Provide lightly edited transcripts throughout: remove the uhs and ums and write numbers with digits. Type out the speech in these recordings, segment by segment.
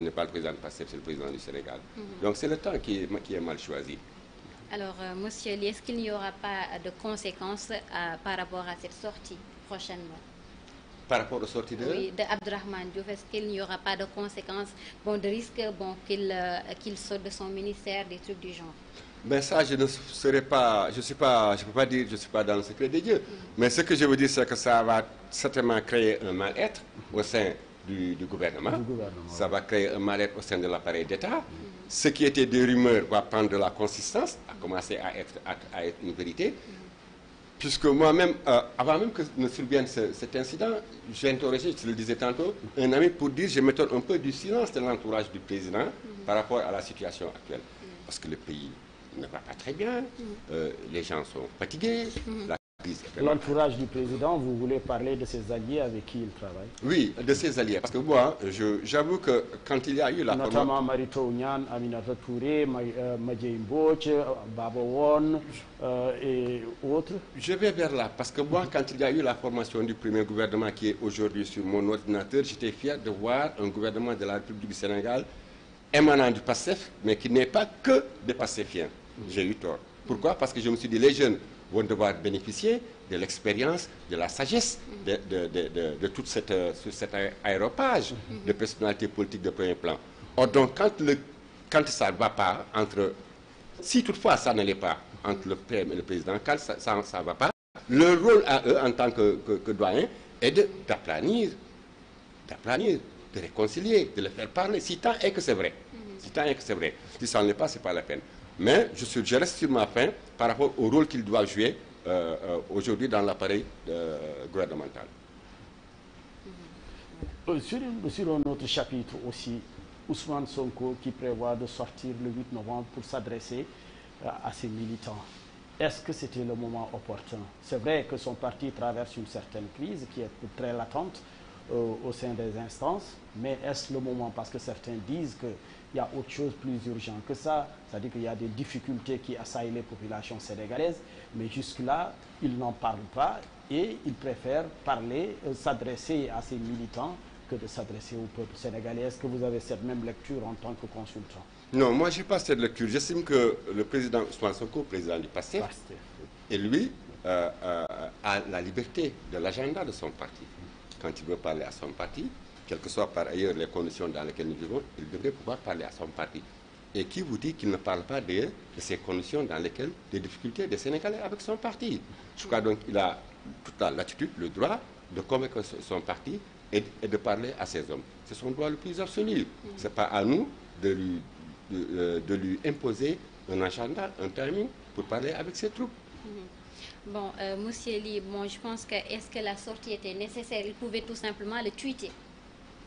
n'est pas le président de PASTEF, c'est le président du Sénégal. Donc c'est le temps qui est mal choisi. Alors, Monsieur Ly, est-ce qu'il n'y aura pas de conséquences par rapport à cette sortie prochainement? Par rapport aux sorties de... Oui, de Abdourahmane Diouf, est-ce qu'il n'y aura pas de conséquences, bon, de risque qu'il sorte de son ministère, des trucs du genre? Mais ça, je ne serai pas, je peux pas dire, je ne suis pas dans le secret des dieux. Mais ce que je veux dire, c'est que ça va certainement créer un mal-être au sein du gouvernement. Ça va créer un mal-être au sein de l'appareil d'État. Ce qui était des rumeurs va prendre de la consistance, à commencer à être une vérité. Puisque moi-même, avant même que ne survienne cet incident, j'ai interrogé, je le disais tantôt, un ami pour dire, je m'étonne un peu du silence de l'entourage du président par rapport à la situation actuelle. Parce que le pays ne va pas très bien, les gens sont fatigués, la crise est... L'entourage du président, vous voulez parler de ses alliés avec qui il travaille? Oui, de ses alliés. Parce que moi, j'avoue que quand il y a eu la... Notamment Marito Ounian, Aminata Touré, Madjei Mbodj, Baba Won et autres. Je vais vers là, parce que moi, quand il y a eu la formation du premier gouvernement qui est aujourd'hui sur mon ordinateur, j'étais fier de voir un gouvernement de la République du Sénégal émanant du PASTEF, mais qui n'est pas que des PASTEFiens. J'ai eu tort. Pourquoi? Parce que je me suis dit, les jeunes vont devoir bénéficier de l'expérience, de la sagesse, de tout cet aéropage de personnalités politiques de premier plan. Or, donc, quand ça ne va pas entre... Si toutefois ça ne l'est pas entre le PM et le président, quand ça ne va pas, leur rôle à eux, en tant que doyens, est d'aplanir, de réconcilier, de le faire parler, si tant est que c'est vrai. Si tant est que c'est vrai. Si ça ne l'est pas, ce n'est pas la peine. Mais je reste sur ma faim par rapport au rôle qu'il doit jouer aujourd'hui dans l'appareil gouvernemental. Sur un autre chapitre aussi, Ousmane Sonko qui prévoit de sortir le 8 novembre pour s'adresser à ses militants. Est-ce que c'était le moment opportun? C'est vrai que son parti traverse une certaine crise qui est très latente au sein des instances, mais est-ce le moment? Parce que certains disent qu'il y a autre chose plus urgent que ça, c'est-à-dire qu'il y a des difficultés qui assaillent les populations sénégalaises, mais jusque-là, il n'en parle pas et il préfère parler, s'adresser à ses militants que de s'adresser au peuple sénégalais. Est-ce que vous avez cette même lecture en tant que consultant? Non, moi je n'ai pas cette lecture. J'estime que le président Ousmane Sonko, président du PASTEF, et lui a la liberté de l'agenda de son parti. Quand il veut parler à son parti, quelles que soient par ailleurs les conditions dans lesquelles nous vivons, il devrait pouvoir parler à son parti. Et qui vous dit qu'il ne parle pas de ces conditions dans lesquelles des difficultés des Sénégalais avec son parti? Je crois donc qu'il a toute la latitude, le droit de convaincre son parti et de parler à ses hommes. C'est son droit le plus absolu. Ce n'est pas à nous de lui imposer un agenda, un timing pour parler avec ses troupes. Bon, Monsieur Ly, bon, je pense que est-ce que la sortie était nécessaire? Il pouvait tout simplement le tweeter.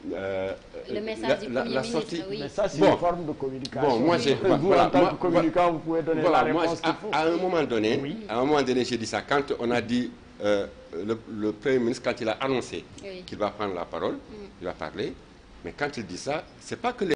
Le message du Premier ministre, oui. Mais ça, c'est une forme de communication. Bon, moi, vous, en tant que communicant, vous pouvez donner la réponse qu'il faut. À un moment donné, j'ai dit ça. Quand on a dit, le Premier ministre, quand il a annoncé qu'il va prendre la parole, il va parler, mais quand il dit ça, c'est pas que les